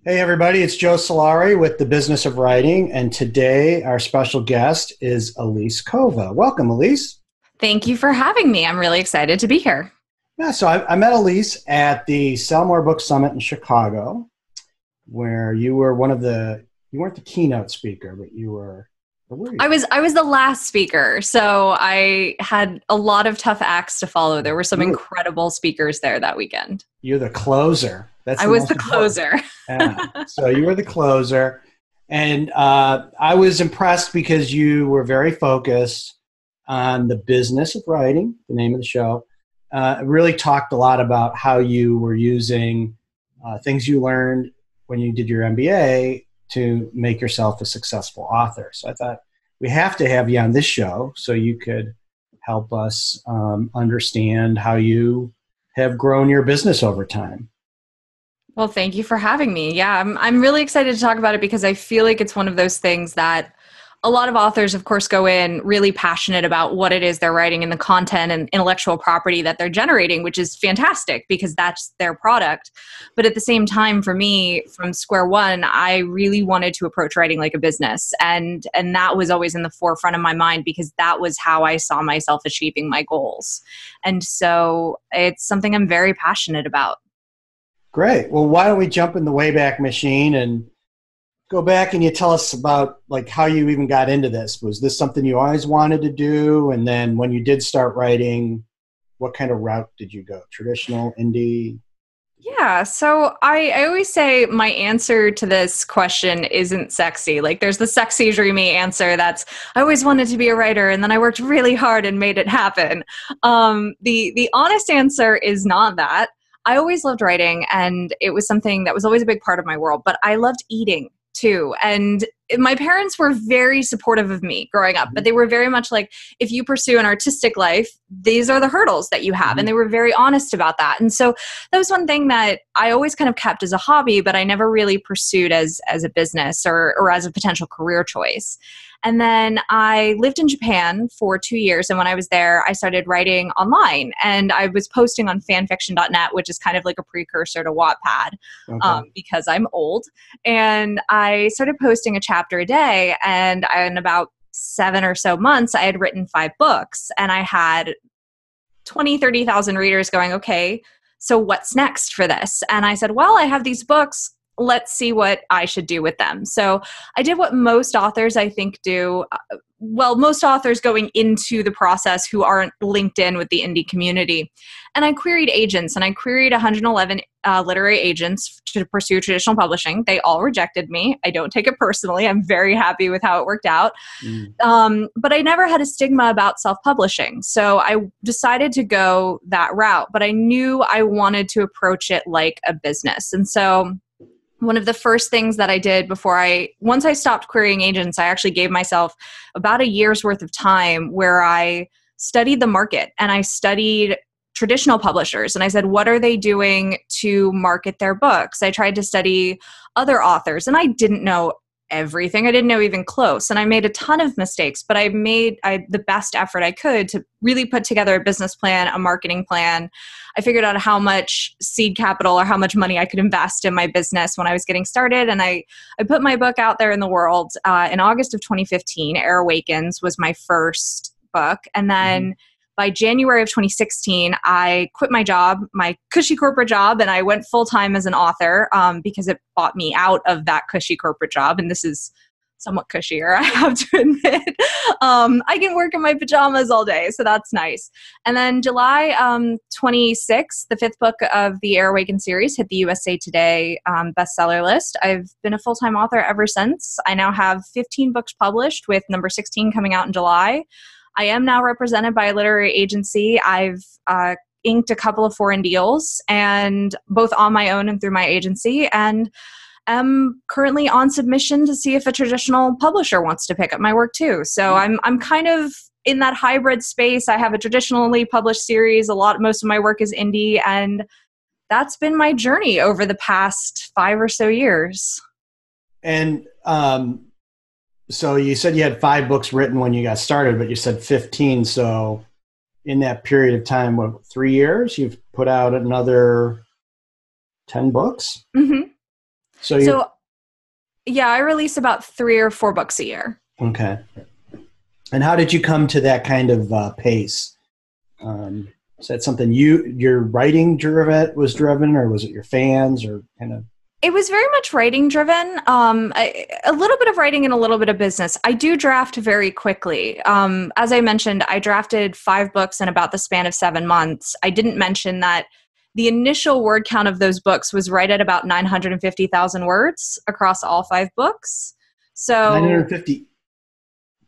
Hey everybody, it's Joe Solari with the Business of Writing, and today our special guest is Elise Kova. Welcome, Elise. Thank you for having me. I'm really excited to be here. Yeah, so I met Elise at the Sell More Book Summit in Chicago, where you were you weren't the keynote speaker, but where were I you? was I was the last speaker, so I had a lot of tough acts to follow. There were some You were, incredible speakers there that weekend. you're the closer. That's I the was most the important. closer. Yeah. So you were the closer. And I was impressed because you were very focused on the business of writing, the name of the show. Really talked a lot about how you were using things you learned when you did your MBA to make yourself a successful author. So I thought we have to have you on this show so you could help us understand how you have grown your business over time. Well, thank you for having me. Yeah, I'm really excited to talk about it because I feel like it's one of those things that a lot of authors, of course, go in really passionate about what it is they're writing and the content and intellectual property that they're generating, which is fantastic because that's their product. But at the same time, for me, from square one, I really wanted to approach writing like a business. And that was always in the forefront of my mind because that was how I saw myself achieving my goals. And so it's something I'm very passionate about. Great. Well, why don't we jump in the Wayback Machine and go back and you tell us about like how you even got into this. Was this something you always wanted to do? And then when you did start writing, what kind of route did you go? Traditional, indie? Yeah, so I always say my answer to this question isn't sexy. Like there's the sexy dreamy answer that's I always wanted to be a writer and then I worked really hard and made it happen. The honest answer is not that. I always loved writing and it was something that was always a big part of my world, but I loved eating too. And my parents were very supportive of me growing up, but Mhm. they were very much like, if you pursue an artistic life, these are the hurdles that you have. And Mhm. they were very honest about that. And so that was one thing that I always kind of kept as a hobby, but I never really pursued as a business or as a potential career choice. And then I lived in Japan for 2 years. And when I was there, I started writing online and I was posting on fanfiction.net, which is kind of like a precursor to Wattpad Okay. because I'm old. And I started posting a chapter a day. And in about 7 or so months, I had written 5 books and I had 20, 30,000 readers going, okay, so what's next for this? And I said, well, I have these books. Let's see what I should do with them. So I did what most authors, I think, do. Well, most authors going into the process who aren't linked in with the indie community. And I queried agents and I queried 111 literary agents to pursue traditional publishing. They all rejected me. I don't take it personally. I'm very happy with how it worked out. Mm. But I never had a stigma about self-publishing. So I decided to go that route, but I knew I wanted to approach it like a business. And so one of the first things that I did once I stopped querying agents, I actually gave myself about a year's worth of time where I studied the market and I studied traditional publishers. And I said, what are they doing to market their books? I tried to study other authors and I didn't know everything. I didn't know even close. And I made a ton of mistakes, but I made the best effort I could to really put together a business plan, a marketing plan. I figured out how much seed capital or how much money I could invest in my business when I was getting started. And I put my book out there in the world in August of 2015. Air Awakens was my first book. And Mhm. then by January of 2016, I quit my job, my cushy corporate job, and I went full-time as an author because it bought me out of that cushy corporate job. And this is somewhat cushier, I have to admit. I can work in my pajamas all day, so that's nice. And then July 26th, the fifth book of the Air Awaken series hit the USA Today bestseller list. I've been a full-time author ever since. I now have 15 books published, with number 16 coming out in July. I am now represented by a literary agency. I've inked a couple of foreign deals, and both on my own and through my agency. And am currently on submission to see if a traditional publisher wants to pick up my work too. So I'm kind of in that hybrid space. I have a traditionally published series. Most of my work is indie, and that's been my journey over the past 5 or so years. And so you said you had 5 books written when you got started, but you said 15. So in that period of time, what, 3 years, you've put out another 10 books? Mm-hmm. So you So yeah, I release about 3 or 4 books a year. okay. And how did you come to that kind of pace? Is that something your writing was driven, or was it your fans, or kind of? It was very much writing driven, a little bit of writing and a little bit of business. I do draft very quickly. As I mentioned, I drafted 5 books in about the span of 7 months. I didn't mention that the initial word count of those books was right at about 950,000 words across all 5 books. So 950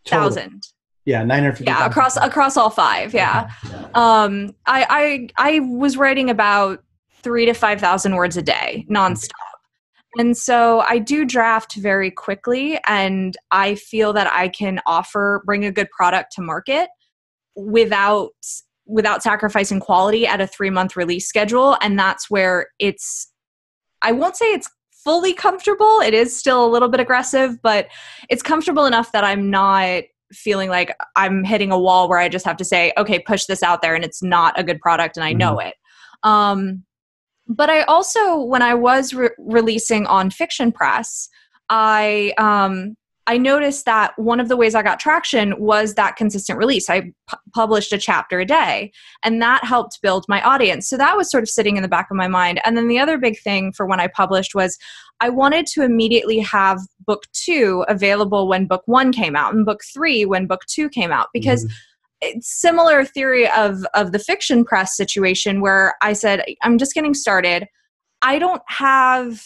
total. 1,000. Yeah, 950. Yeah, across all 5. Yeah. Okay. Yeah. I was writing about 3,000 to 5,000 words a day, nonstop. And so I do draft very quickly, and I feel that I can bring a good product to market without sacrificing quality at a 3-month release schedule. And that's where I won't say it's fully comfortable. It is still a little bit aggressive, but it's comfortable enough that I'm not feeling like I'm hitting a wall where I just have to say, okay, push this out there and it's not a good product and I know it. But I also, when I was releasing on Fiction Press, I noticed that one of the ways I got traction was that consistent release. I published a chapter a day, and that helped build my audience. So that was sort of sitting in the back of my mind. And then the other big thing for when I published was I wanted to immediately have book 2 available when book 1 came out, and book 3 when book 2 came out, because it's similar theory of the Fiction Press situation where I said, I'm just getting started. I don't have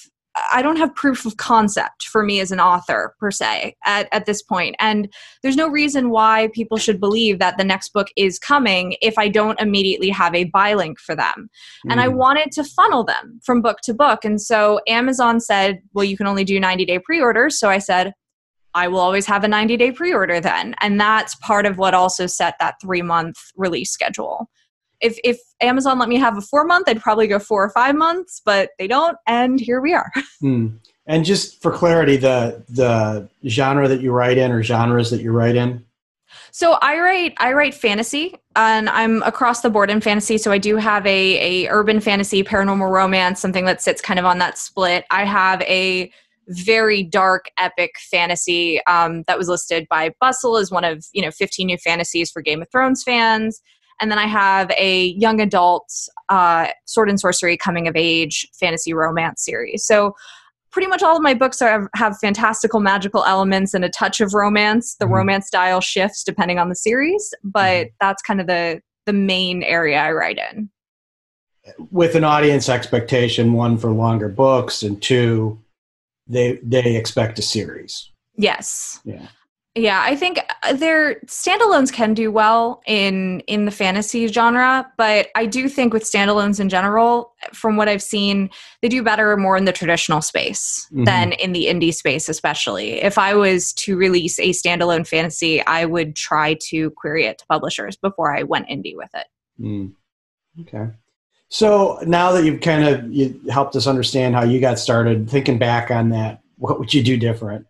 proof of concept for me as an author per se at this point. And there's no reason why people should believe that the next book is coming if I don't immediately have a buy link for them. And I wanted to funnel them from book to book. And so Amazon said, well, you can only do 90-day pre-orders. So I said, I will always have a 90-day pre-order then. And that's part of what also set that 3-month release schedule. If Amazon let me have a 4-month, I'd probably go 4 or 5 months, but they don't, and here we are. And just for clarity, the genre that you write in, or genres that you write in? So I write fantasy, and I'm across the board in fantasy. So I do have a urban fantasy, paranormal romance, something that sits kind of on that split. I have a very dark, epic fantasy that was listed by Bustle as one of 15 new fantasies for Game of Thrones fans. And then I have a young adult sword and sorcery coming of age fantasy romance series. So pretty much all of my books have fantastical magical elements and a touch of romance. The romance style shifts depending on the series, but that's kind of the main area I write in. With an audience expectation, 1, for longer books, and 2, they expect a series. Yes. Yeah, I think their standalones can do well in the fantasy genre, but I do think with standalones in general, from what I've seen, they do better more in the traditional space than in the indie space, especially. If I was to release a standalone fantasy, I would try to query it to publishers before I went indie with it. Okay. So now that you helped us understand how you got started, thinking back on that, what would you do different?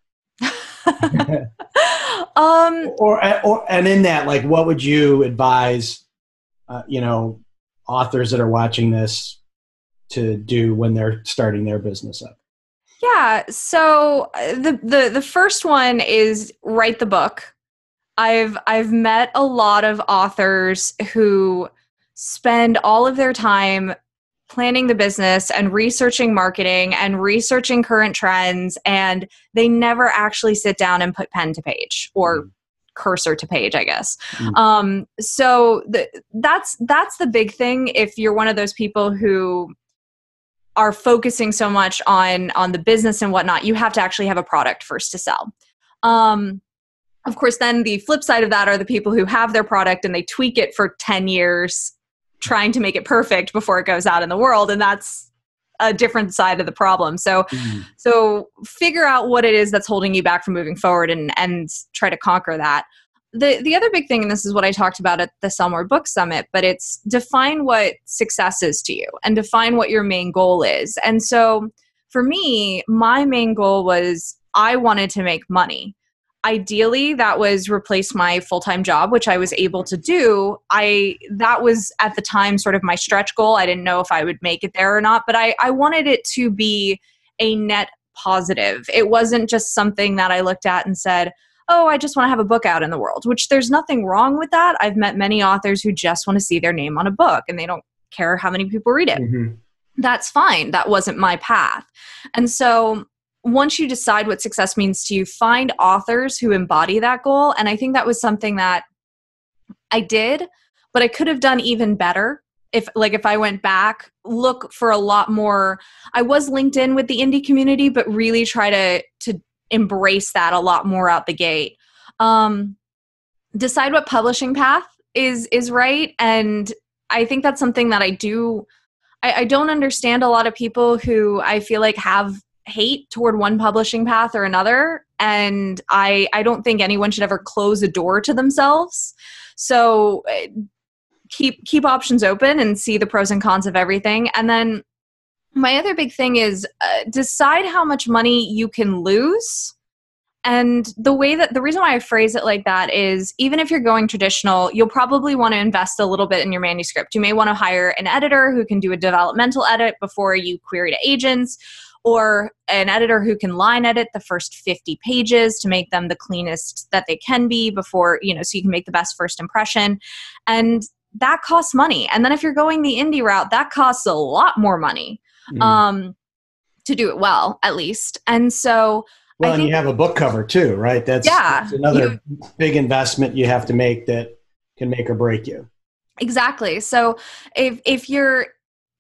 And in that, like, what would you advise, authors that are watching this to do when they're starting their business up? Yeah. So the first one is write the book. I've met a lot of authors who spend all of their time planning the business and researching marketing and researching current trends, and they never actually sit down and put pen to page or cursor to page, I guess. So that's the big thing. If you're one of those people who are focusing so much on the business and whatnot, you have to actually have a product first to sell. Of course, then the flip side of that are the people who have their product and they tweak it for 10 years trying to make it perfect before it goes out in the world. And that's a different side of the problem. So figure out what it is that's holding you back from moving forward and try to conquer that. The other big thing, and this is what I talked about at the Sell More Book Summit, but it's define what success is to you and define what your main goal is. And so for me, my main goal was I wanted to make money. Ideally, that was replace my full-time job, which I was able to do. That was at the time sort of my stretch goal. I didn't know if I would make it there or not, but I wanted it to be a net positive. It wasn't just something that I looked at and said, oh, I just want to have a book out in the world, which there's nothing wrong with that. I've met many authors who just want to see their name on a book and they don't care how many people read it. Mm-hmm. That's fine. That wasn't my path. And so once you decide what success means to you, find authors who embody that goal. And I think that was something that I did, but I could have done even better. If I went back, look for a lot more. I was linked in with the indie community, but really try to embrace that a lot more out the gate. Decide what publishing path is right. And I think that's something that I do. I don't understand a lot of people who I feel like have hate toward one publishing path or another. And I don't think anyone should ever close a door to themselves. So keep options open and see the pros and cons of everything. And then my other big thing is decide how much money you can lose. And the reason why I phrase it like that is even if you're going traditional, you'll probably want to invest a little bit in your manuscript. You may want to hire an editor who can do a developmental edit before you query to agents, or an editor who can line edit the first 50 pages to make them the cleanest that they can be before, so you can make the best first impression. And that costs money. And then if you're going the indie route, that costs a lot more money to do it well, at least. And so well, and you have a book cover too, right? That's another big investment you have to make that can make or break you. Exactly. So if you're,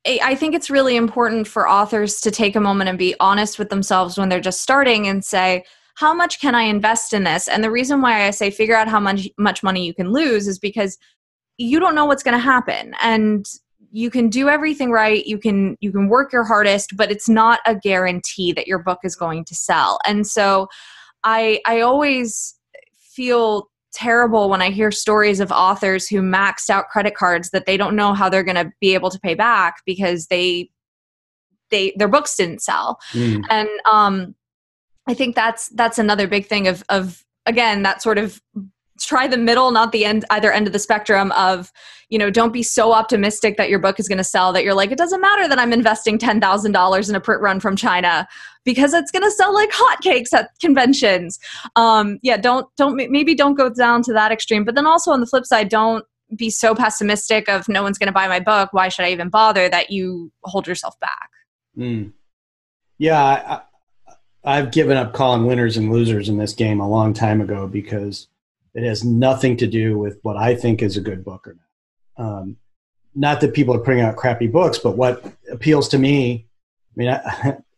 I think it's really important for authors to take a moment and be honest with themselves when they're just starting and say, how much can I invest in this? And the reason why I say figure out how much money you can lose is because you don't know what's going to happen. And you can do everything right. You can work your hardest, but it's not a guarantee that your book is going to sell. And so I always feel terrible when I hear stories of authors who maxed out credit cards that they don't know how they're going to be able to pay back because their books didn't sell. And I think that's another big thing of again, that sort of try the middle, not the either end of the spectrum of, don't be so optimistic that your book is going to sell that you're like, it doesn't matter that I'm investing $10,000 in a print run from China because it's going to sell like hotcakes at conventions. Don't go down to that extreme. But then also on the flip side, don't be so pessimistic of no one's going to buy my book. Why should I even bother, that you hold yourself back? Yeah. I've given up calling winners and losers in this game a long time ago because it has nothing to do with what I think is a good book or not. Not that people are putting out crappy books, but what appeals to me,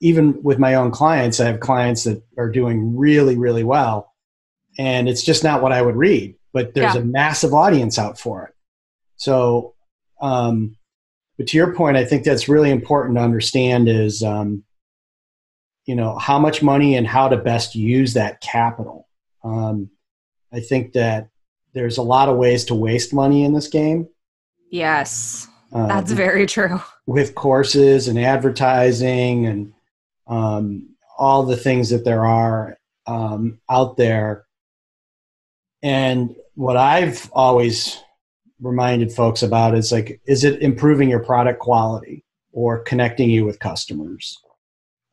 even with my own clients, I have clients that are doing really, really well. And it's just not what I would read, but there's a massive audience out for it. So, but to your point, I think that's really important to understand is, how much money and how to best use that capital. I think that there's a lot of ways to waste money in this game. Yes, that's very true. With courses and advertising and all the things that there are out there. And what I've always reminded folks about is is it improving your product quality or connecting you with customers?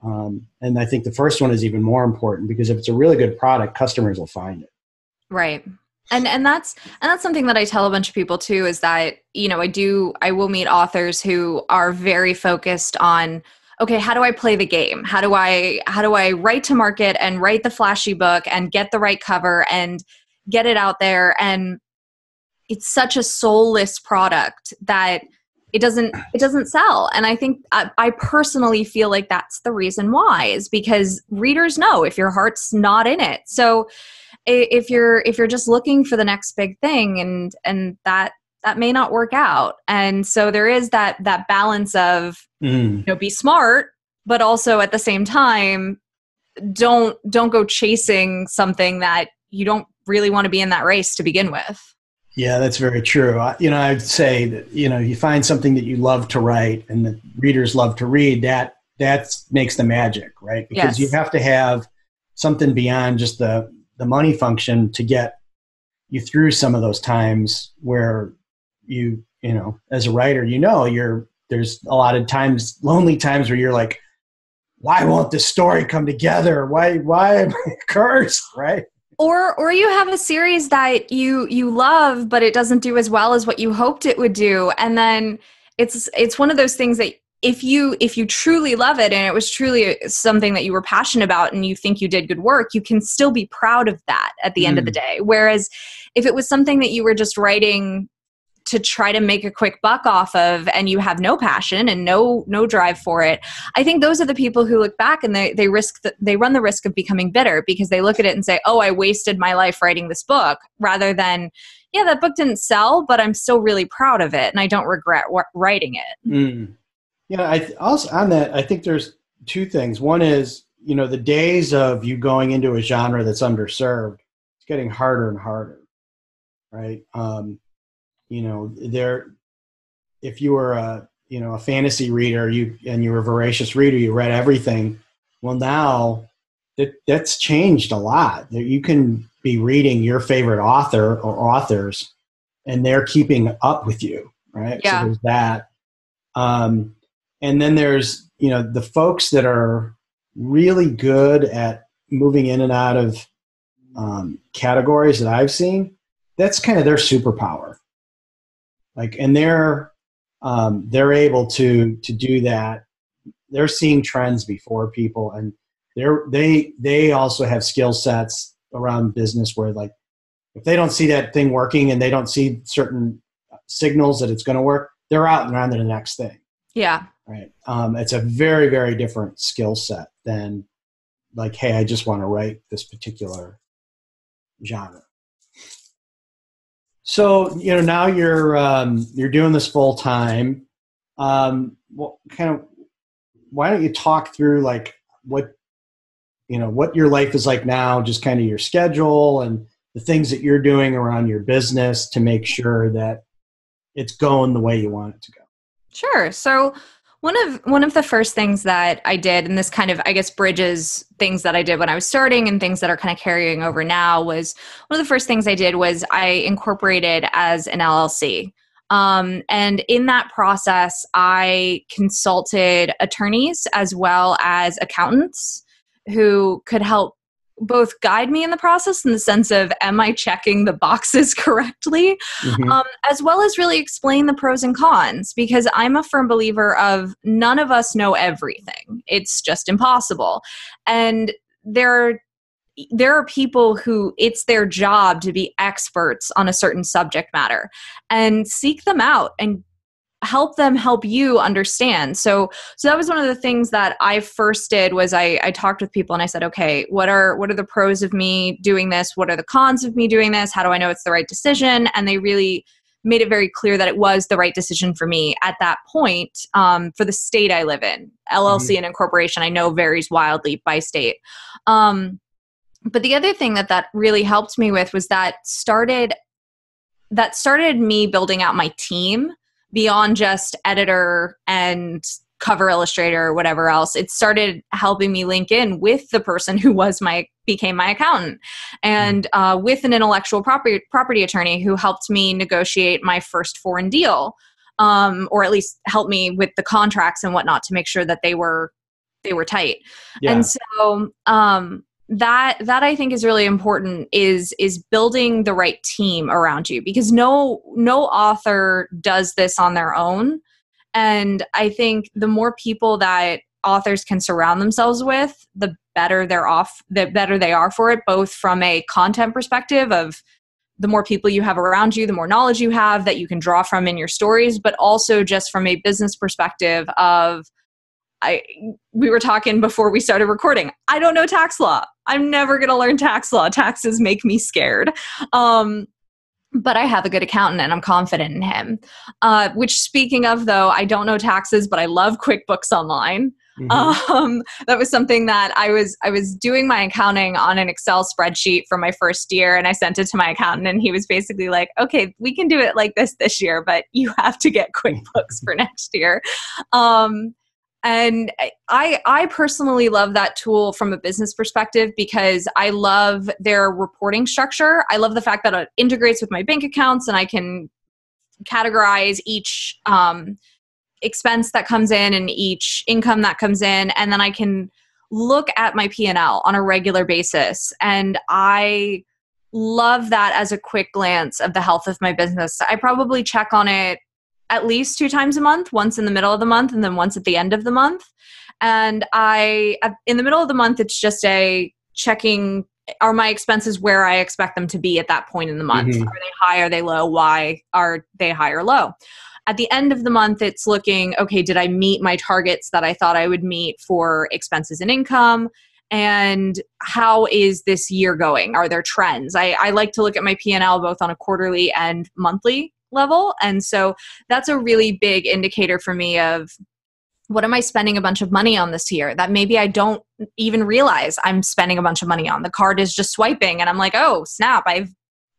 And I think the first one is even more important because if it's a really good product, customers will find it. Right. And that's something that I tell a bunch of people too, is that, I will meet authors who are very focused on, okay, how do I play the game? How do I write to market and write the flashy book and get the right cover and get it out there? And it's such a soulless product that it doesn't sell. And I think I personally feel like that's the reason why, is because readers know if your heart's not in it. So if you're just looking for the next big thing and that may not work out. And so there is that balance of, be smart, but also at the same time, don't go chasing something that you don't really want to be in that race to begin with. Yeah, that's very true. I'd say that, you find something that you love to write and that readers love to read, that makes the magic, right? Because you have to have something beyond just the money function to get you through some of those times where you as a writer, there's a lot of times, lonely times where you're like, why won't this story come together? Why am I cursed, right? Or you have a series that you love, but it doesn't do as well as what you hoped it would do. And then it's one of those things that if you truly love it and it was truly something that you were passionate about and you think you did good work, you can still be proud of that at the end of the day. Whereas if it was something that you were just writing to try to make a quick buck off of and you have no passion and no drive for it, I think those are the people who look back and they run the risk of becoming bitter because they look at it and say, oh, I wasted my life writing this book, rather than, yeah, that book didn't sell, but I'm still really proud of it and I don't regret writing it. Yeah, I also on that, I think there's two things. One is, the days of you going into a genre that's underserved, it's getting harder and harder, right? If you were a fantasy reader, and you were a voracious reader, you read everything. Well, now that's changed a lot. You can be reading your favorite author or authors, and they're keeping up with you, right? Yeah. So there's that. And then there's, the folks that are really good at moving in and out of categories that I've seen. That's kind of their superpower. And they're able to do that. They're seeing trends before people, and they also have skill sets around business where, if they don't see that thing working and they don't see certain signals that it's going to work, they're out and on to the next thing. Yeah. Right. It's a very, very different skill set than hey, I just want to write this particular genre. So, now you're doing this full time. Why don't you talk through what your life is like now, just kind of your schedule and the things that you're doing around your business to make sure that it's going the way you want it to go. Sure. So one of the first things that I did, and this kind of, I guess, bridges things that I did when I was starting and things that are kind of carrying over now, was one of the first things I did was I incorporated as an LLC. And in that process, I consulted attorneys as well as accountants who could help both guide me in the process in the sense of, am I checking the boxes correctly? As well as really explain the pros and cons, because I'm a firm believer of none of us know everything. It's just impossible. And there are people who it's their job to be experts on a certain subject matter, and seek them out and help them help you understand. So that was one of the things that I first did was I talked with people and I said, okay, what are the pros of me doing this? What are the cons of me doing this? How do I know it's the right decision? And they really made it very clear that it was the right decision for me at that point, for the state I live in. LLC and incorporation, I know, varies wildly by state. But the other thing that really helped me with was that started me building out my team beyond just editor and cover illustrator or whatever else. It started helping me link in with the person who became my accountant, and with an intellectual property attorney who helped me negotiate my first foreign deal, or at least help me with the contracts and whatnot to make sure that they were tight. Yeah. And so that I think is really important is building the right team around you, because no author does this on their own. And I think the more people that authors can surround themselves with, the better they are for it, both from a content perspective of the more people you have around you, the more knowledge you have that you can draw from in your stories, but also just from a business perspective of, we were talking before we started recording. I don't know tax law. I'm never going to learn tax law. Taxes make me scared. But I have a good accountant and I'm confident in him. Which, speaking of, though, I don't know taxes, but I love QuickBooks Online. That was something that I was doing my accounting on an Excel spreadsheet for my first year, and I sent it to my accountant, and he was basically like, okay, we can do it like this year, but you have to get QuickBooks for next year. And I personally love that tool from a business perspective because I love their reporting structure. I love the fact that it integrates with my bank accounts and I can categorize each expense that comes in and each income that comes in, and then I can look at my P&L on a regular basis. And I love that as a quick glance of the health of my business. I probably check on it at least 2 times a month, once in the middle of the month and then once at the end of the month. And in the middle of the month, it's just a checking, are my expenses where I expect them to be at that point in the month? Mm-hmm. Are they high? Are they low? Why are they high or low? At the end of the month, it's looking, okay, did I meet my targets that I thought I would meet for expenses and income? And how is this year going? Are there trends? I like to look at my P&L both on a quarterly and monthly level. And so that's a really big indicator for me of, what am I spending a bunch of money on this year that maybe I don't even realize I'm spending a bunch of money on? The card is just swiping and I'm like, oh, snap, I've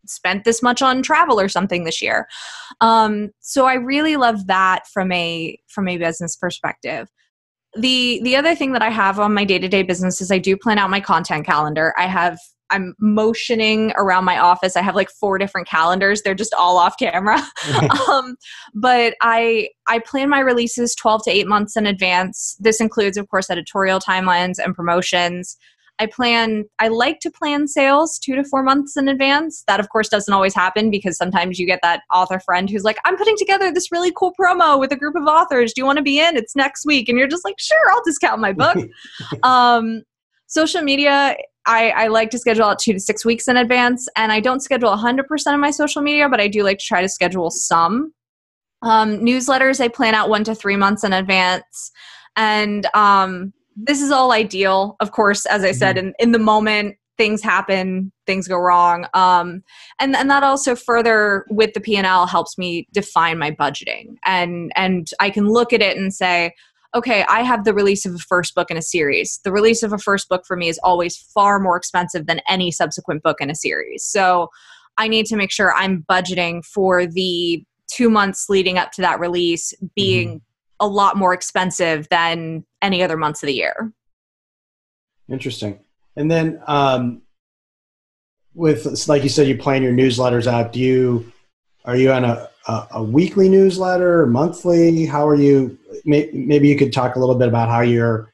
spent this much on travel or something this year. So I really love that from a business perspective. The other thing that I have on my day-to-day business is I do plan out my content calendar. I'm motioning around my office. I have like 4 different calendars. They're just all off camera. But I plan my releases 12 to 8 months in advance. This includes, of course, editorial timelines and promotions. I like to plan sales 2 to 4 months in advance. That, of course, doesn't always happen because sometimes you get that author friend who's like, I'm putting together this really cool promo with a group of authors. Do you want to be in? It's next week. And you're just like, sure, I'll discount my book. Social media, I like to schedule out 2 to 6 weeks in advance. And I don't schedule 100% of my social media, but I do like to try to schedule some. Newsletters, I plan out 1 to 3 months in advance. And this is all ideal. Of course, as I said, in the moment, things happen, things go wrong. And that also further with the P&L helps me define my budgeting. And I can look at it and say, okay, I have the release of a first book in a series. The release of a first book for me is always far more expensive than any subsequent book in a series. So I need to make sure I'm budgeting for the 2 months leading up to that release being a lot more expensive than any other months of the year. Interesting. And then with, like you said, you plan your newsletters out. Are you on a weekly newsletter or monthly? How are you? Maybe you could talk a little bit about how you're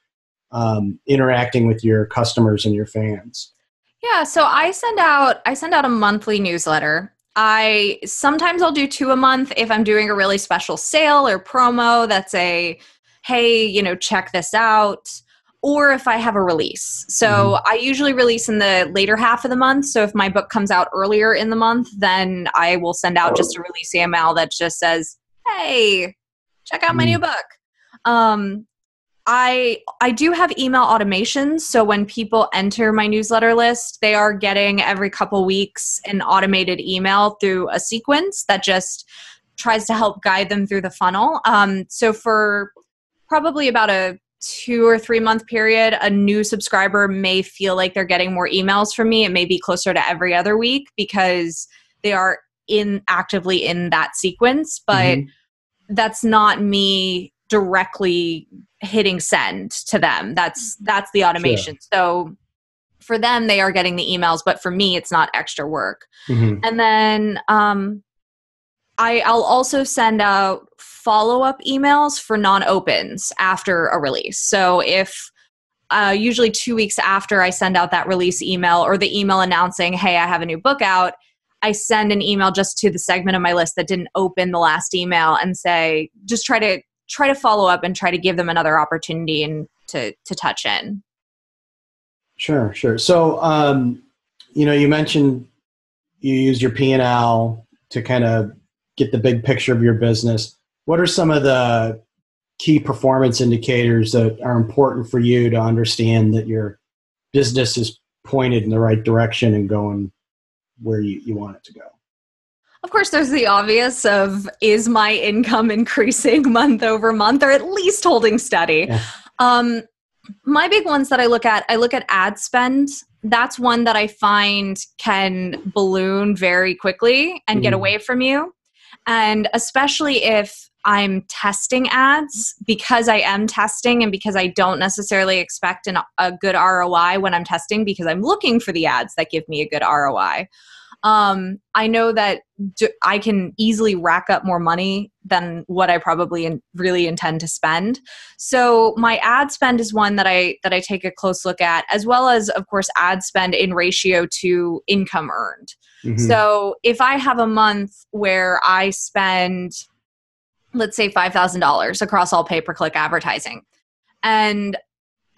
interacting with your customers and your fans. Yeah, so I send out a monthly newsletter. Sometimes I'll do 2 a month if I'm doing a really special sale or promo that's a, hey, check this out. Or if I have a release. So I usually release in the later half of the month. So if my book comes out earlier in the month, then I will send out just a release email that just says, hey, check out my new book. I do have email automations. So when people enter my newsletter list, they are getting every couple weeks an automated email through a sequence that just tries to help guide them through the funnel. So for probably about a 2 or 3 month period, a new subscriber may feel like they're getting more emails from me. It may be closer to every other week because they are actively in that sequence, but that's not me directly hitting send to them. That's the automation. Sure. So for them, they are getting the emails, but for me, it's not extra work. And then I'll also send out follow-up emails for non-opens after a release. So if usually 2 weeks after I send out that release email or the email announcing, hey, I have a new book out, I send an email just to the segment of my list that didn't open the last email and say, just try to follow up and try to give them another opportunity and to touch in. Sure. So, you mentioned you use your P&L to kind of get the big picture of your business. What are some of the key performance indicators that are important for you to understand that your business is pointed in the right direction and going where you want it to go? Of course, there's the obvious of, is my income increasing month over month or at least holding steady? Yeah. My big ones that I look at ad spend. That's one that I find can balloon very quickly and get away from you. And especially if I'm testing ads, because I am testing and because I don't necessarily expect a good ROI when I'm testing because I'm looking for the ads that give me a good ROI. I know that I can easily rack up more money than what I probably really intend to spend. So my ad spend is one that I take a close look at, as well as, of course, ad spend in ratio to income earned. Mm-hmm. So if I have a month where I spend, let's say, $5,000 across all pay-per-click advertising, and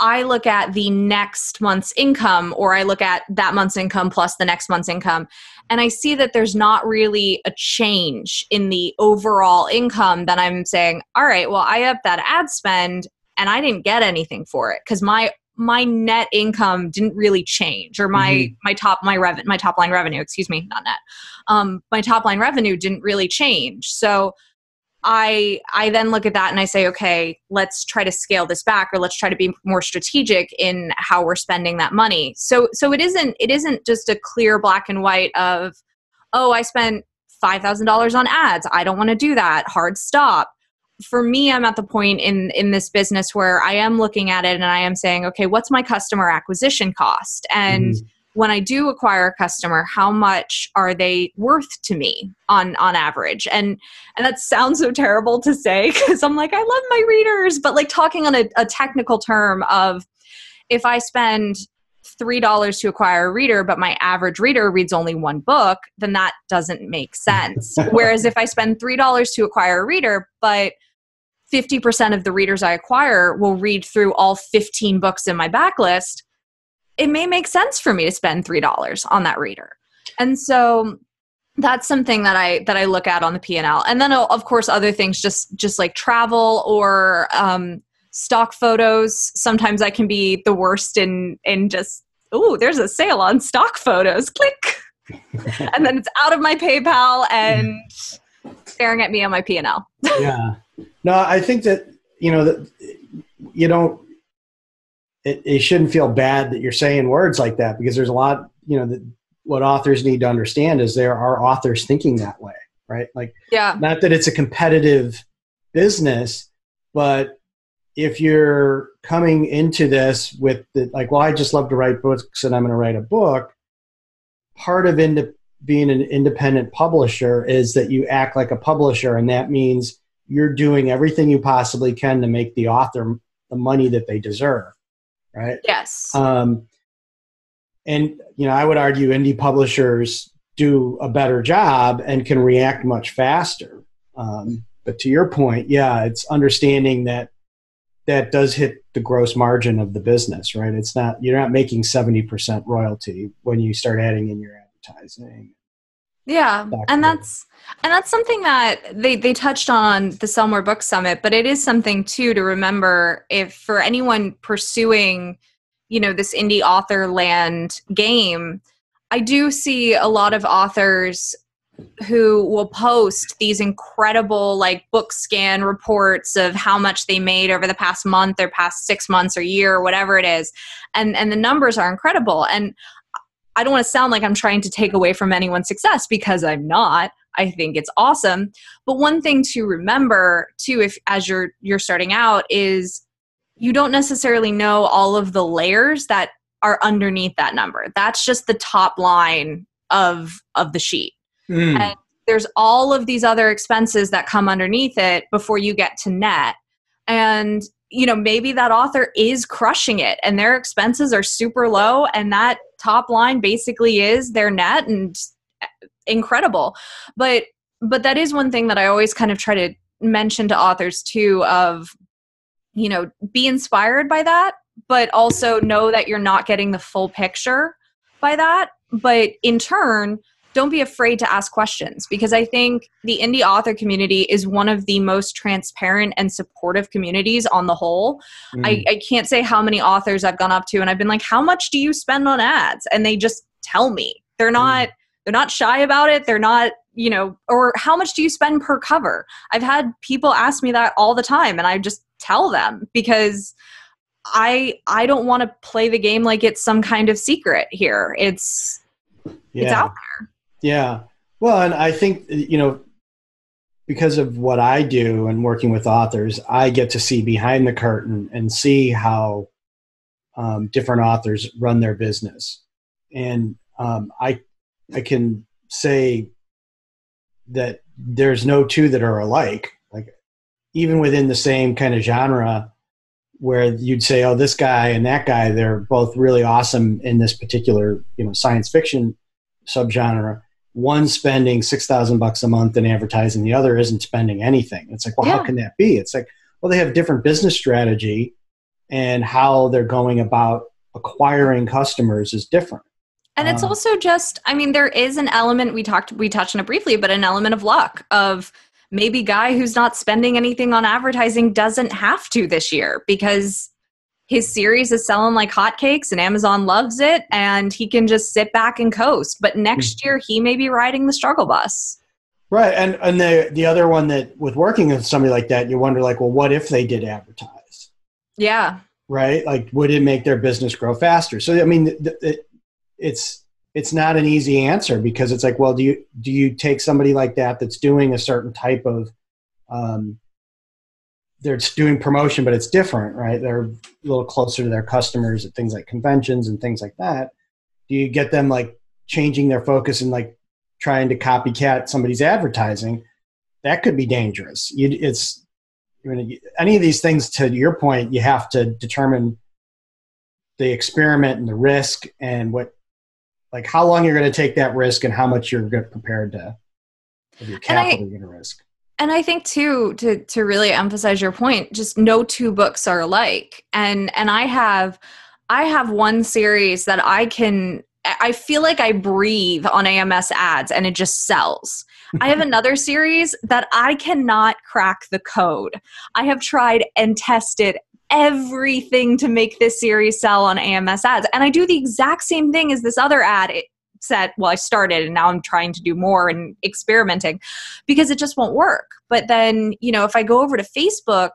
I look at the next month's income, or I look at that month's income plus the next month's income, and I see that there's not really a change in the overall income, then I'm saying, all right, well, I upped that ad spend and I didn't get anything for it because my net income didn't really change, or my top line revenue, excuse me, not net. My top line revenue didn't really change. So I then look at that and I say, okay, let's try to scale this back, or let's try to be more strategic in how we're spending that money. So it isn't just a clear black and white of, oh, I spent $5,000 on ads, I don't want to do that, hard stop. For me, I'm at the point in this business where I am looking at it and I am saying, okay, what's my customer acquisition cost? And when I do acquire a customer, how much are they worth to me on average? And that sounds so terrible to say, because I'm like, I love my readers, but like talking on a technical term of, if I spend $3 to acquire a reader, but my average reader reads only one book, then that doesn't make sense. Whereas if I spend $3 to acquire a reader, but 50% of the readers I acquire will read through all 15 books in my backlist, it may make sense for me to spend $3 on that reader. And so that's something that I look at on the P&L. And then, of course, other things, just like travel or stock photos. Sometimes I can be the worst in just, oh, there's a sale on stock photos, click. And then it's out of my PayPal and staring at me on my P&L. Yeah. No, I think that, that you don't, it shouldn't feel bad that you're saying words like that, because there's a lot, what authors need to understand is there are authors thinking that way, right? Like, yeah, not that it's a competitive business, but if you're coming into this with well, I just love to write books and I'm going to write a book, part of being an independent publisher is that you act like a publisher, and that means you're doing everything you possibly can to make the author the money that they deserve. Right. Yes. And, I would argue indie publishers do a better job and can react much faster. But to your point, yeah, it's understanding that does hit the gross margin of the business, right? You're not making 70% royalty when you start adding in your advertising. Yeah. And that's something that they touched on the Sell More Book Summit, but it is something too to remember, if for anyone pursuing, this indie author land game. I do see a lot of authors who will post these incredible like book scan reports of how much they made over the past month or past 6 months or year or whatever it is. And the numbers are incredible. And I don't want to sound like I'm trying to take away from anyone's success, because I'm not. I think it's awesome. But one thing to remember too, if as you're starting out, is you don't necessarily know all of the layers that are underneath that number. That's just the top line of the sheet. And there's all of these other expenses that come underneath it before you get to net. And maybe that author is crushing it and their expenses are super low, and that top line basically is their net, and incredible. But that is one thing that I always kind of try to mention to authors too, of, be inspired by that, but also know that you're not getting the full picture by that. But in turn, don't be afraid to ask questions, because I think the indie author community is one of the most transparent and supportive communities on the whole. I can't say how many authors I've gone up to and I've been like, how much do you spend on ads? And they just tell me. They're not shy about it. They're not, or how much do you spend per cover? I've had people ask me that all the time, and I just tell them, because I don't want to play the game like it's some kind of secret here. It's out there. Yeah. Well, and I think, because of what I do and working with authors, I get to see behind the curtain and see how different authors run their business. And I can say that there's no two that are alike. Like even within the same kind of genre, where you'd say, oh, this guy and that guy, they're both really awesome in this particular, science fiction subgenre. One's spending $6,000 a month in advertising, the other isn't spending anything. It's like, well, how can that be? It's like, well, they have different business strategy, and how they're going about acquiring customers is different. And it's also just, I mean, there is an element, we touched on it briefly, but an element of luck of maybe guy who's not spending anything on advertising doesn't have to this year because his series is selling like hotcakes and Amazon loves it and he can just sit back and coast. But next year he may be riding the struggle bus. Right. And the other one that with working with somebody like that, you wonder like, well, what if they did advertise? Yeah. Right. Like, would it make their business grow faster? So, I mean, it's not an easy answer because it's like, well, do you take somebody like that that's doing a certain type of, they're doing promotion, but it's different, right? They're a little closer to their customers at things like conventions and things like that. Do you get them like changing their focus and like trying to copycat somebody's advertising? That could be dangerous. Any of these things, to your point, you have to determine the experiment and the risk and how long you're going to take that risk and how much you're prepared to, of your capital you're going to risk. And I think too, to really emphasize your point, just no two books are alike. And I have one series that I feel like I breathe on AMS ads and it just sells. I have another series that I cannot crack the code. I have tried and tested everything to make this series sell on AMS ads. And I do the exact same thing as this other ad. I started and now I'm trying to do more and experimenting because it just won't work. But then, if I go over to Facebook,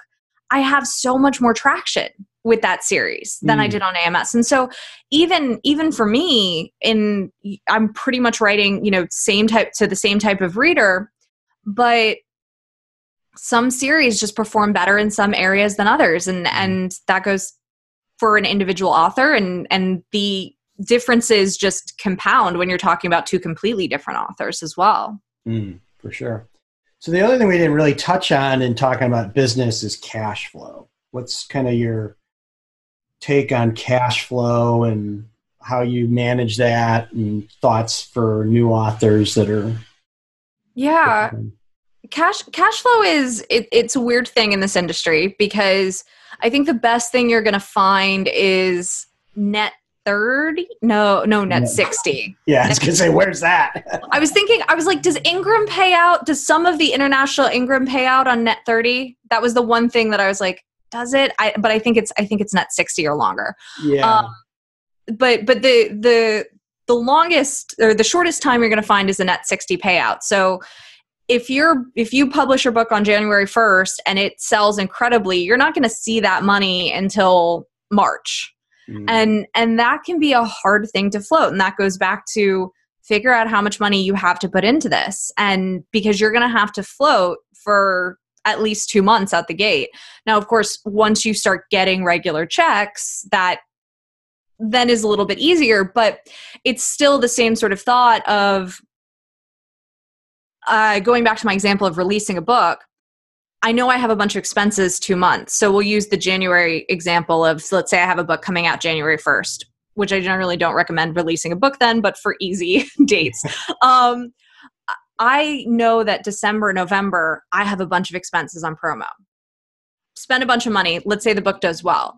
I have so much more traction with that series than I did on AMS. And so even for me, I'm pretty much writing, the same type of reader, but some series just perform better in some areas than others. And that goes for an individual author, and the differences just compound when you're talking about two completely different authors as well. For sure. So the other thing we didn't really touch on in talking about business is cash flow. What's kind of your take on cash flow and how you manage that, and thoughts for new authors that are... Yeah. Cash flow it's a weird thing in this industry because I think the best thing you're going to find is net 30? No, net 60. Yeah, I was going to say, where's that? I was like, does Ingram pay out? Does some of the international Ingram pay out on net 30? That was the one thing that I was like, does it? But I think it's net 60 or longer. Yeah. But the longest or the shortest time you're going to find is a net 60 payout. So if you publish your book on January 1st and it sells incredibly, you're not going to see that money until March. And that can be a hard thing to float. And that goes back to figure out how much money you have to put into this. And because you're going to have to float for at least 2 months out the gate. Now, of course, once you start getting regular checks, that then is a little bit easier, but it's still the same sort of thought of going back to my example of releasing a book. I know I have a bunch of expenses 2 months. So we'll use the January example of, let's say I have a book coming out January 1st, which I generally don't recommend releasing a book then, but for easy dates. I know that December, November, I have a bunch of expenses on promo. Spend a bunch of money. Let's say the book does well.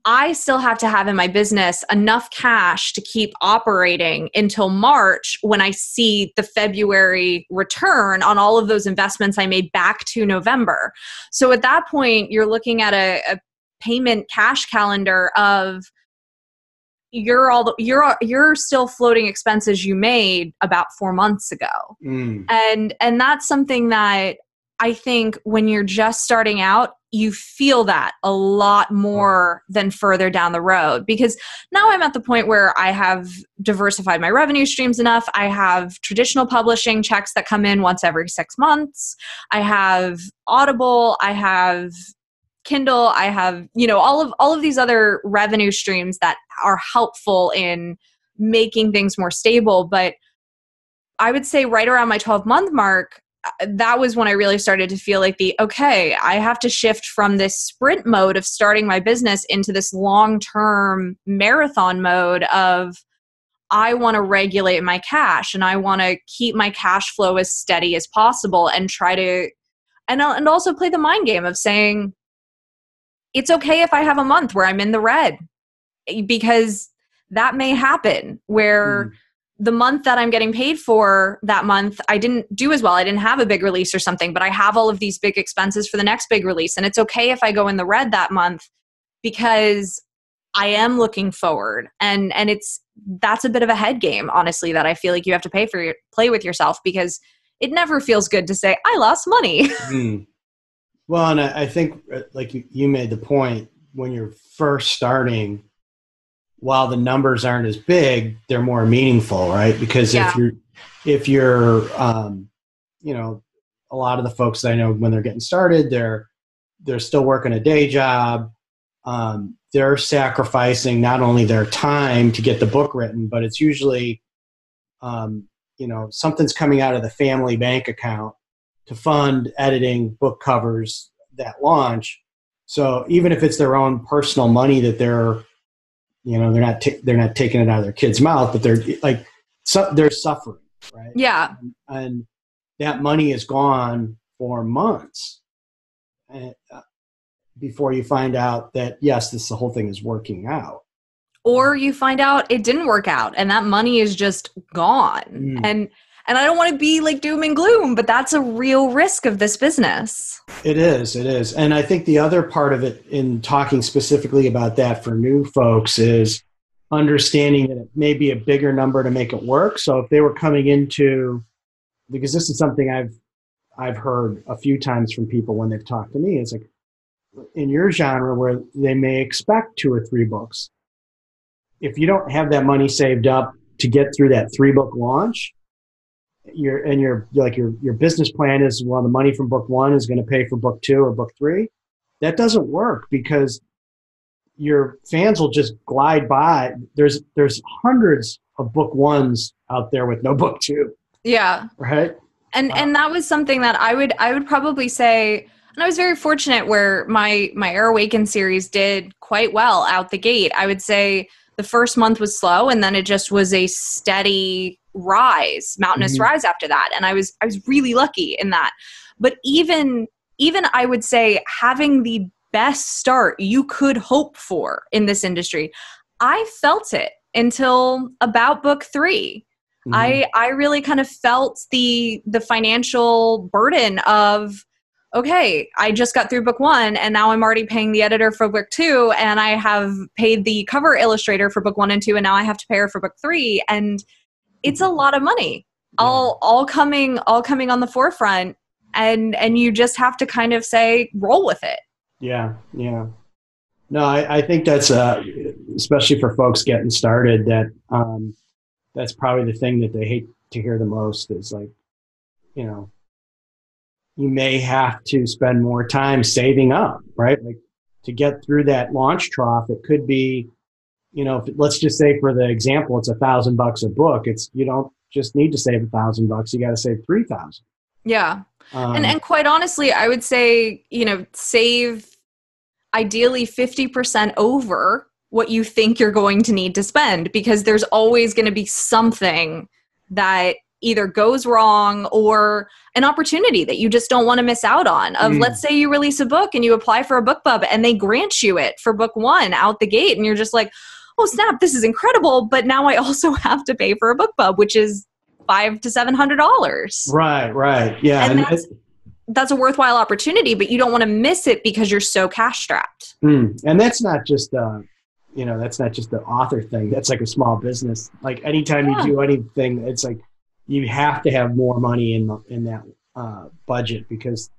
I still have to have in my business enough cash to keep operating until March when I see the February return on all of those investments I made back to November. So at that point, you're looking at a payment cash calendar of you're still floating expenses you made about 4 months ago. And that's something that I think when you're just starting out, you feel that a lot more than further down the road, because now I'm at the point where I have diversified my revenue streams enough. I have traditional publishing checks that come in once every 6 months. I have Audible. I have Kindle. I have, all of these other revenue streams that are helpful in making things more stable. But I would say right around my 12-month mark, that was when I really started to feel like okay, I have to shift from this sprint mode of starting my business into this long-term marathon mode of, I want to regulate my cash and I want to keep my cash flow as steady as possible and try to, and also play the mind game of saying, it's okay if I have a month where I'm in the red, because that may happen where the month that I'm getting paid for that month, I didn't do as well. I didn't have a big release or something, but I have all of these big expenses for the next big release. And it's okay if I go in the red that month because I am looking forward. And that's a bit of a head game, honestly, that I feel like you have to play with yourself, because it never feels good to say, I lost money. Well, and I think like you made the point, when you're first starting, while the numbers aren't as big, they're more meaningful, right? Because if you're, you know, a lot of the folks that I know, when they're getting started, they're still working a day job. They're sacrificing not only their time to get the book written, but it's usually, you know, something's coming out of the family bank account to fund editing, book covers, that launch. So even if it's their own personal money that they're, you know, they're not taking it out of their kid's mouth, but they're like, they're suffering, right? Yeah. And that money is gone for months before you find out that, yes, the whole thing is working out. Or you find out it didn't work out and that money is just gone. And I don't want to be like doom and gloom, but that's a real risk of this business. It is. And I think the other part of it, in talking specifically about that for new folks, is understanding that it may be a bigger number to make it work. So if they were coming into, because this is something I've heard a few times from people when they've talked to me, it's like, in your genre where they may expect 2 or 3 books, if you don't have that money saved up to get through that 3-book launch, your business plan is, well, the money from book 1 is going to pay for book 2 or book 3. That doesn't work, because your fans will just glide by. There's hundreds of book 1s out there with no book 2. Yeah. Right. And that was something that I would probably say, and I was very fortunate where my Air Awaken series did quite well out the gate. I would say the first month was slow, and then it just was a steady rise, mountainous rise after that. And I was really lucky in that. But even I would say, having the best start you could hope for in this industry, I felt it until about book 3. I really kind of felt the financial burden of, okay, I just got through book 1 and now I'm already paying the editor for book 2, and I have paid the cover illustrator for book 1 and 2, and now I have to pay her for book 3. And it's a lot of money, all coming on the forefront, and you just have to kind of say, roll with it. Yeah. No, I think that's especially for folks getting started, that that's probably the thing that they hate to hear the most, is like, you know, you may have to spend more time saving up, right? Like, to get through that launch trough. It could be, you know, let's just say for the example, it's $1,000 a book. You don't just need to save $1,000. You got to save 3,000. Yeah. And quite honestly, I would say, you know, save ideally 50% over what you think you're going to need to spend, because there's always going to be something that either goes wrong or an opportunity that you just don't want to miss out on. Let's say you release a book and you apply for a book pub and they grant you it for book 1 out the gate, and you're just like, oh snap, this is incredible, but now I also have to pay for a book pub, which is $500 to $700. Right. Yeah. And that's a worthwhile opportunity, but you don't want to miss it because you're so cash strapped. And that's not just that's not just the author thing. That's like a small business. Like, anytime you do anything, it's like you have to have more money in that budget, because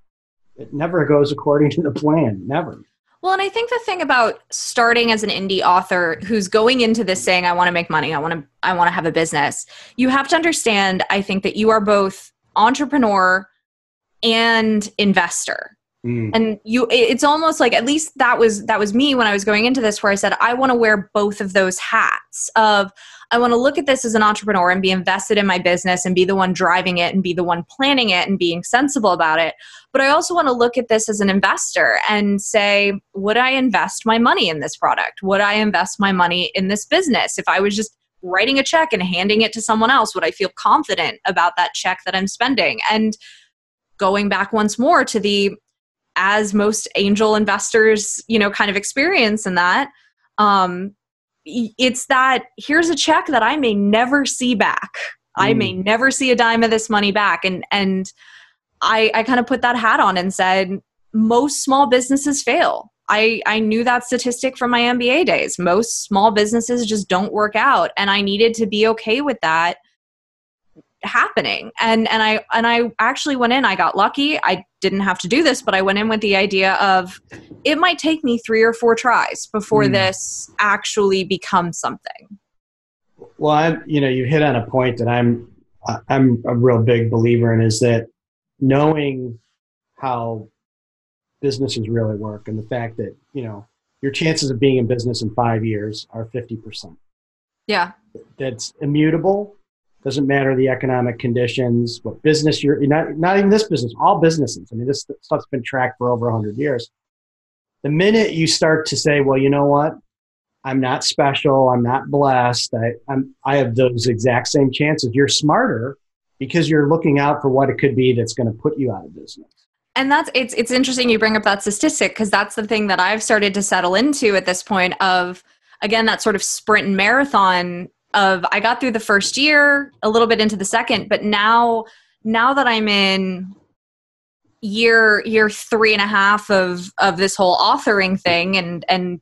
it never goes according to the plan. Never. Well, and I think the thing about starting as an indie author who's going into this saying, I want to make money, I want to have a business, you have to understand, I think, that you are both entrepreneur and investor. And it's almost like, at least that was me when I was going into this, where I said, I want to wear both of those hats of, I want to look at this as an entrepreneur and be invested in my business and be the one driving it and be the one planning it and being sensible about it. But I also want to look at this as an investor and say, would I invest my money in this product? Would I invest my money in this business? If I was just writing a check and handing it to someone else, would I feel confident about that check that I'm spending? And going back once more to the, as most angel investors, kind of experience in that, it's that here's a check that I may never see back. I may never see a dime of this money back. And I kind of put that hat on and said, most small businesses fail. I knew that statistic from my MBA days. Most small businesses just don't work out. And I needed to be okay with that happening. And I actually went in, I got lucky. I didn't have to do this, but I went in with the idea of, it might take me 3 or 4 tries before this actually becomes something. Well, you hit on a point that I'm a real big believer in, is that knowing how businesses really work, and the fact that, your chances of being in business in 5 years are 50%. Yeah. That's immutable. Doesn't matter the economic conditions, what business you're not even this business, all businesses. I mean, this stuff's been tracked for over 100 years. The minute you start to say, well, you know what? I'm not special. I'm not blessed. I have those exact same chances. You're smarter because you're looking out for what it could be that's going to put you out of business. And it's interesting you bring up that statistic, because that's the thing that I've started to settle into at this point of, again, that sort of sprint and marathon of, I got through the first year, a little bit into the second, but now that I'm in year 3.5 of this whole authoring thing and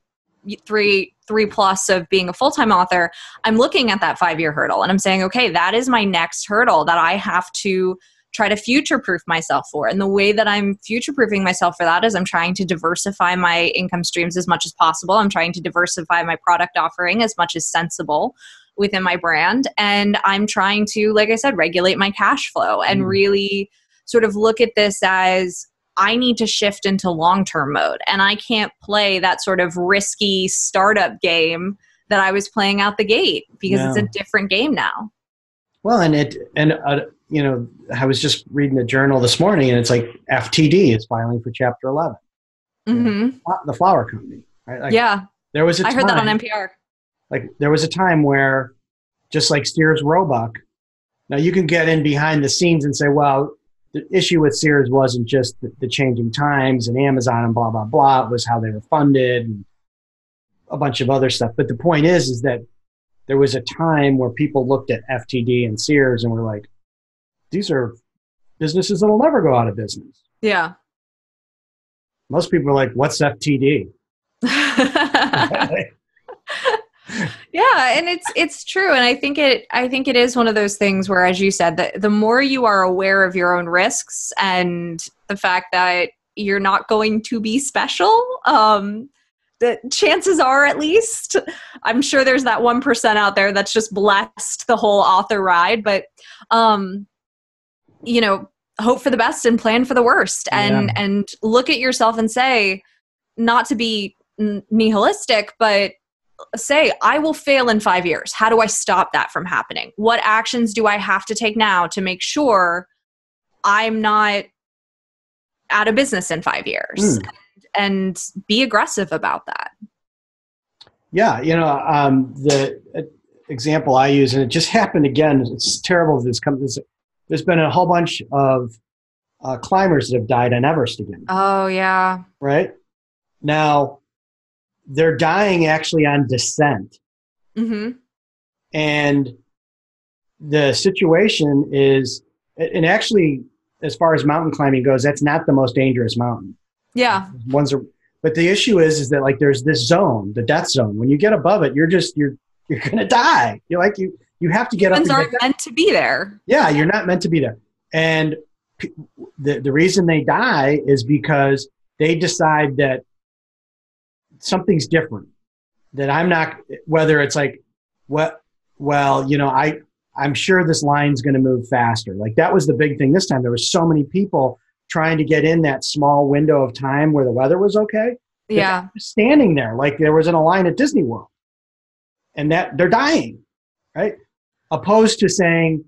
three plus of being a full-time author, I'm looking at that 5-year hurdle and I'm saying, okay, that is my next hurdle that I have to try to future-proof myself for. And the way that I'm future-proofing myself for that is I'm trying to diversify my income streams as much as possible. I'm trying to diversify my product offering as much as sensible within my brand. And I'm trying to, like I said, regulate my cash flow and really sort of look at this as, I need to shift into long-term mode. And I can't play that sort of risky startup game that I was playing out the gate, because it's a different game now. Well, I was just reading the journal this morning, and it's like FTD is filing for Chapter 11. The flower company, right? Like, there was a time, I heard that on NPR. Like, there was a time where, just like Sears Roebuck, now you can get in behind the scenes and say, well, the issue with Sears wasn't just the changing times and Amazon and blah, blah, blah. It was how they were funded and a bunch of other stuff. But the point is that there was a time where people looked at FTD and Sears and were like, these are businesses that will never go out of business. Yeah. Most people are like, what's FTD? Yeah, and it's true, and I think it is one of those things where, as you said, that the more you are aware of your own risks and the fact that you're not going to be special, the chances are, at least, I'm sure there's that 1% out there that's just blessed the whole author ride, but hope for the best and plan for the worst, and look at yourself and say, not to be nihilistic, but say, I will fail in 5 years. How do I stop that from happening? What actions do I have to take now to make sure I'm not out of business in 5 years? And be aggressive about that. Yeah. The example I use, and it just happened again, it's terrible that this comes, there's been a whole bunch of climbers that have died on Everest again. Oh, yeah. Right? Now, they're dying actually on descent. And the situation is, and actually, as far as mountain climbing goes, that's not the most dangerous mountain. Yeah. But the issue is that, like, there's this zone, the death zone. When you get above it, you're going to die. You're like, you have to get up. Humans aren't meant to be there. Yeah, you're not meant to be there. And the reason they die is because they decide that something's different, that I'm not, whether it's like, I'm sure this line's going to move faster. Like, that was the big thing this time. There were so many people trying to get in that small window of time where the weather was okay. Yeah. Standing there like there was in a line at Disney World, and that they're dying, right? Opposed to saying,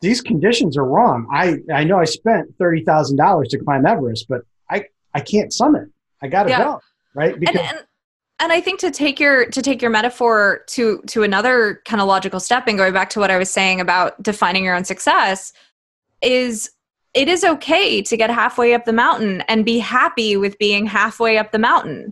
these conditions are wrong. I know I spent $30,000 to climb Everest, but I can't summit. I got to go, right? Because and I think to take your metaphor to another kind of logical step, and going back to what I was saying about defining your own success, is it is okay to get halfway up the mountain and be happy with being halfway up the mountain.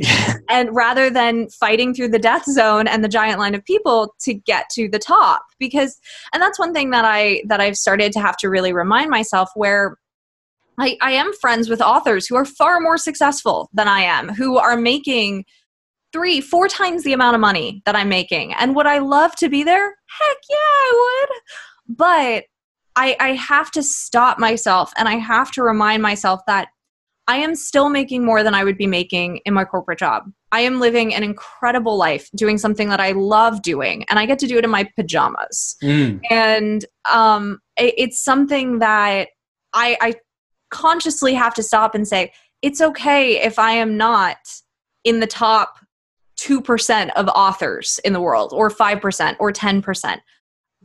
And rather than fighting through the death zone and the giant line of people to get to the top. Because, and that's one thing that I've started to have to really remind myself, where I am friends with authors who are far more successful than I am, who are making 3-4 times the amount of money that I'm making. And would I love to be there? Heck yeah, I would. But I have to stop myself, and I have to remind myself that I am still making more than I would be making in my corporate job. I am living an incredible life, doing something that I love doing, and I get to do it in my pajamas. And it's something that I consciously have to stop and say, it's okay if I am not in the top 2% of authors in the world, or 5% or 10%.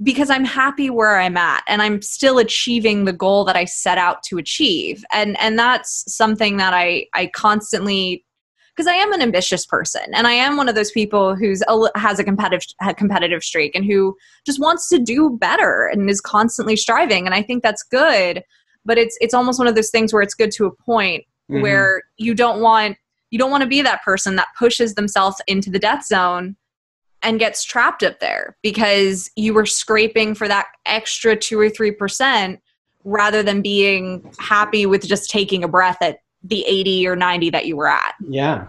Because I'm happy where I'm at, and I'm still achieving the goal that I set out to achieve. And that's something that I constantly, because I am an ambitious person, and I am one of those people who's has a competitive streak, and who just wants to do better and is constantly striving. And I think that's good, but it's almost one of those things where it's good to a point where you don't want to be that person that pushes themselves into the death zone and gets trapped up there because you were scraping for that extra 2 or 3% rather than being happy with just taking a breath at the 80 or 90 that you were at. Yeah.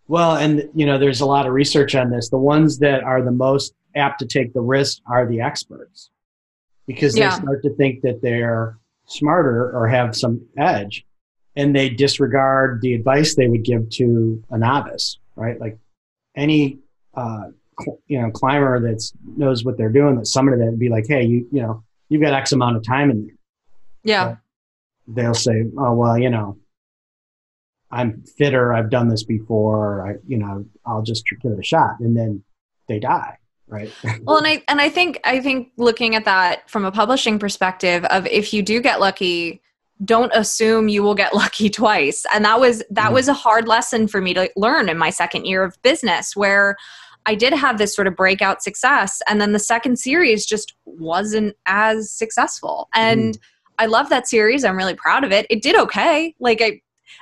Well, and there's a lot of research on this. The ones that are the most apt to take the risk are the experts, because they start to think that they're smarter or have some edge, and they disregard the advice they would give to a novice, right? Like any climber that knows what they're doing, that somebody that would be like, hey, you've got X amount of time in there. Yeah. But they'll say, oh, well, I'm fitter. I've done this before. I'll just give it a shot. And then they die. Right. Well, and I think looking at that from a publishing perspective of, if you do get lucky, don't assume you will get lucky twice. And that was a hard lesson for me to learn in my second year of business, where I did have this sort of breakout success, and then the second series just wasn't as successful. And I love that series. I'm really proud of it. It did okay.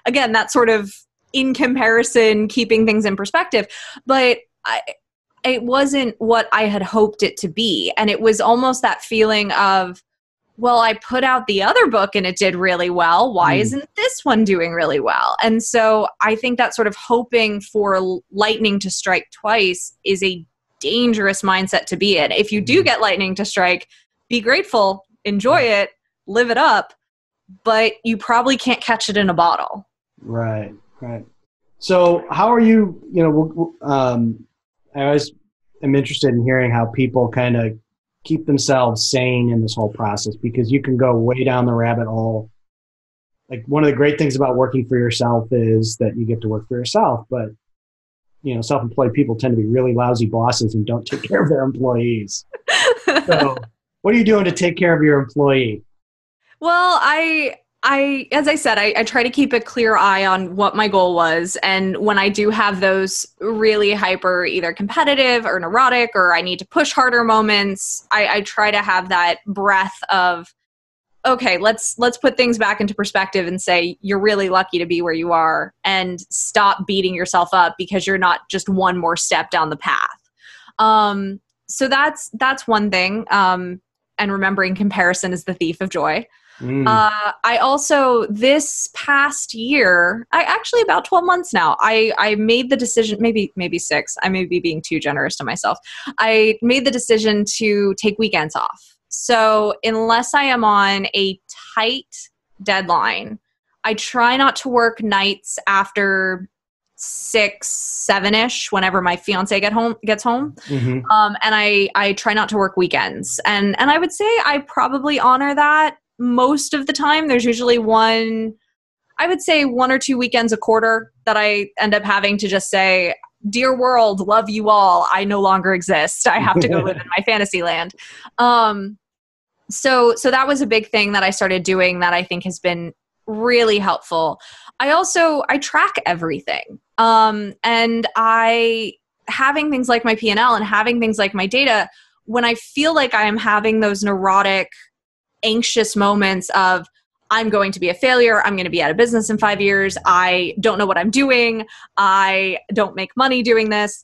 Again, that sort of in comparison, keeping things in perspective, but it wasn't what I had hoped it to be. And it was almost that feeling of, well, I put out the other book and it did really well. Why isn't this one doing really well? And so I think that sort of hoping for lightning to strike twice is a dangerous mindset to be in. If you do get lightning to strike, be grateful, enjoy it, live it up, but you probably can't catch it in a bottle. Right. So how are you, I always am interested in hearing how people kind of keep themselves sane in this whole process, because you can go way down the rabbit hole. Like, one of the great things about working for yourself is that you get to work for yourself, but self-employed people tend to be really lousy bosses and don't take care of their employees. So what are you doing to take care of your employee? Well, as I said, I try to keep a clear eye on what my goal was. And when I do have those really hyper, either competitive or neurotic, or I need to push harder moments, I try to have that breath of, okay, let's put things back into perspective and say, you're really lucky to be where you are, and stop beating yourself up because you're not just one more step down the path. So that's one thing. And remembering comparison is the thief of joy. I also, this past year, actually about 12 months now, I made the decision, maybe 6, I may be being too generous to myself. I made the decision to take weekends off. So unless I am on a tight deadline, I try not to work nights after 6, 7-ish, whenever my fiance gets home. And I try not to work weekends. And I would say I probably honor that most of the time. There's usually I would say 1 or 2 weekends a quarter that I end up having to just say, dear world, love you all. I no longer exist. I have to go live in my fantasy land. So that was a big thing that I started doing that I think has been really helpful. I track everything. And having things like my P&L and having things like my data, when I feel like I am having those neurotic, anxious moments of, I'm going to be a failure, I'm going to be out of business in 5 years, I don't know what I'm doing, I don't make money doing this,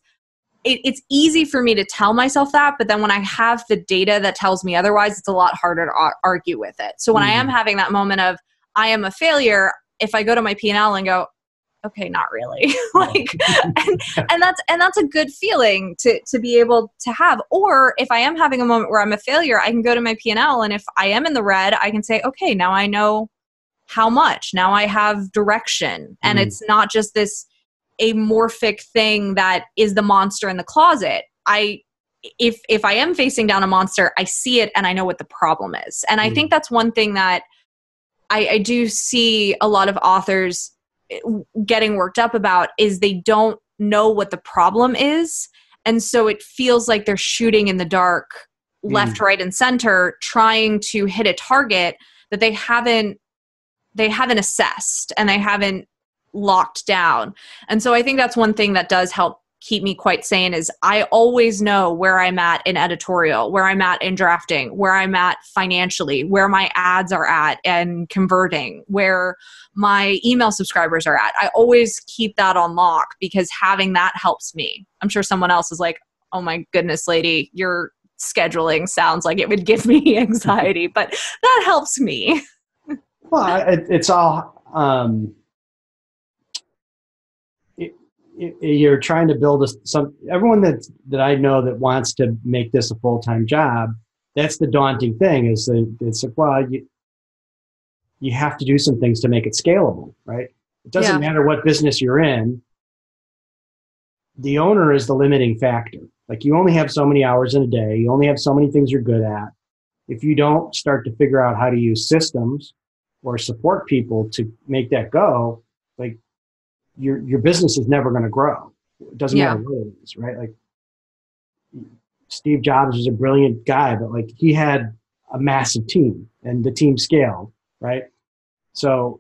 it's easy for me to tell myself that, but then when I have the data that tells me otherwise, it's a lot harder to argue with it. So when I am having that moment of, I am a failure, if I go to my P&L and go, okay, not really. and that's a good feeling to be able to have. Or if I am having a moment where I'm a failure, I can go to my P&L, and if I am in the red, I can say, okay, now I know how much. Now I have direction. And it's not just this amorphic thing that is the monster in the closet. If I am facing down a monster, I see it and I know what the problem is. And I think that's one thing that I do see a lot of authors getting worked up about, is they don't know what the problem is. And so it feels like they're shooting in the dark, left, right, and center, trying to hit a target that they haven't assessed and they haven't locked down. And so I think that's one thing that does help keep me quite sane, is I always know where I'm at in editorial, where I'm at in drafting, where I'm at financially, where my ads are at and converting, where my email subscribers are at. I always keep that on lock, because having that helps me. I'm sure someone else is like, oh my goodness, lady, your scheduling sounds like it would give me anxiety, but that helps me. Well, it's all, you're trying to build everyone that I know that wants to make this a full-time job, that's the daunting thing, is that it's like, well, you have to do some things to make it scalable, right? It doesn't matter what business you're in. The owner is the limiting factor. Like, you only have so many hours in a day. You only have so many things you're good at. If you don't start to figure out how to use systems or support people to make that go, like, your business is never going to grow. It doesn't matter what it is, right? Like, Steve Jobs was a brilliant guy, but like, he had a massive team and the team scaled, right? So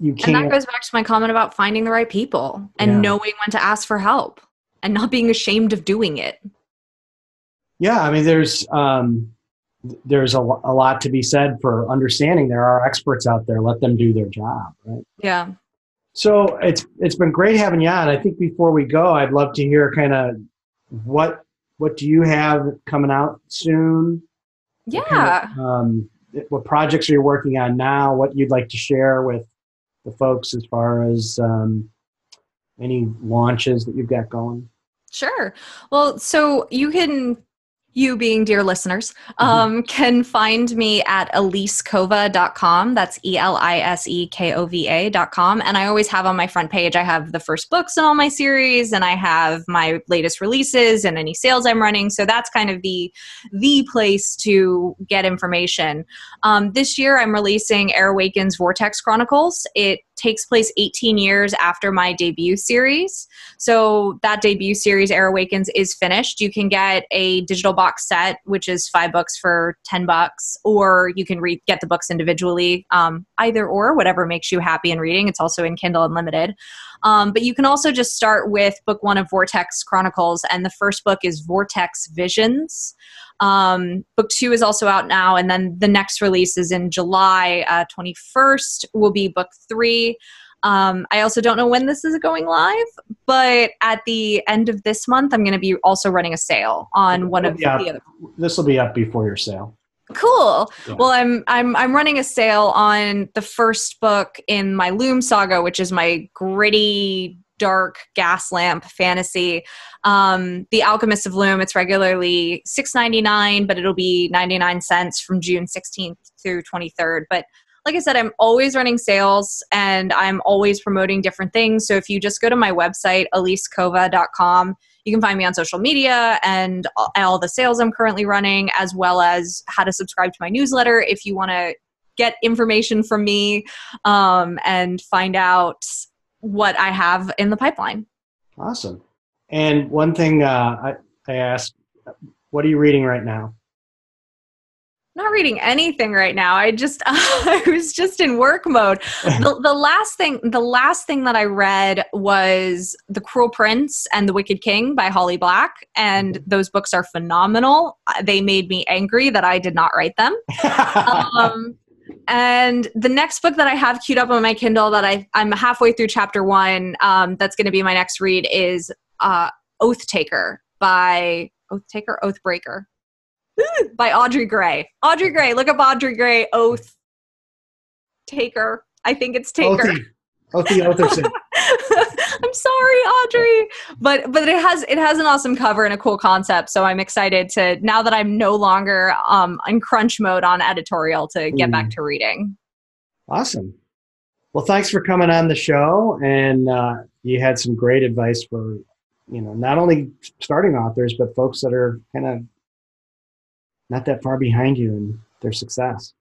you can't. And that goes back to my comment about finding the right people and knowing when to ask for help and not being ashamed of doing it. Yeah. I mean, there's a lot to be said for understanding there are experts out there. Let them do their job, right? Yeah. So it's been great having you on. I think before we go, I'd love to hear kind of what do you have coming out soon? Yeah. What projects are you working on now? What you'd like to share with the folks as far as any launches that you've got going? Sure. Well, so you being dear listeners, can find me at elisekova.com. That's ELISEKOVA.com. And I always have on my front page, I have the first books in all my series, and I have my latest releases and any sales I'm running. So that's kind of the place to get information. This year, I'm releasing Air Awakens Vortex Chronicles. It takes place 18 years after my debut series. So that debut series, Air Awakens, is finished. You can get a digital box set, which is 5 books for $10, or you can get the books individually, either or, whatever makes you happy in reading. It's also in Kindle Unlimited. But you can also just start with book 1 of Vortex Chronicles, and the first book is Vortex Visions. Book 2 is also out now, and then the next release is in July 21st will be book 3. I also don't know when this is going live, but at the end of this month, I'm going to be also running a sale on one of the other. This will be up before your sale. Cool. Yeah. Well, I'm running a sale on the first book in my Loom saga, which is my gritty, dark gas lamp fantasy. The Alchemist of Loom. It's regularly $6.99, but it'll be 99 cents from June 16th through 23rd. But like I said, I'm always running sales and I'm always promoting different things. So if you just go to my website, elisekova.com, you can find me on social media and all the sales I'm currently running, as well as how to subscribe to my newsletter if you want to get information from me and find out what I have in the pipeline. Awesome. And one thing I asked, what are you reading right now? Not reading anything right now. I was just in work mode. The last thing that I read was The Cruel Prince and The Wicked King by Holly Black, and those books are phenomenal. They made me angry that I did not write them. And the next book that I have queued up on my Kindle that I'm halfway through chapter 1, that's going to be my Next read is Oathbreaker by Audrey Gray. Audrey Gray, look up Audrey Gray, Oath Taker. I think it's Taker. Oathie Otherson. I'm sorry, Audrey, but it has an awesome cover and a cool concept. So I'm excited to, now that I'm no longer in crunch mode on editorial, to get back to reading. Awesome. Well, thanks for coming on the show, and you had some great advice for, not only starting authors, but folks that are kind of not that far behind you in their success.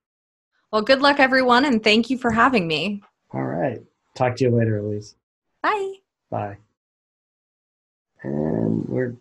Well, good luck, everyone, and thank you for having me. All right. Talk to you later, Elise. Bye. Bye. And we're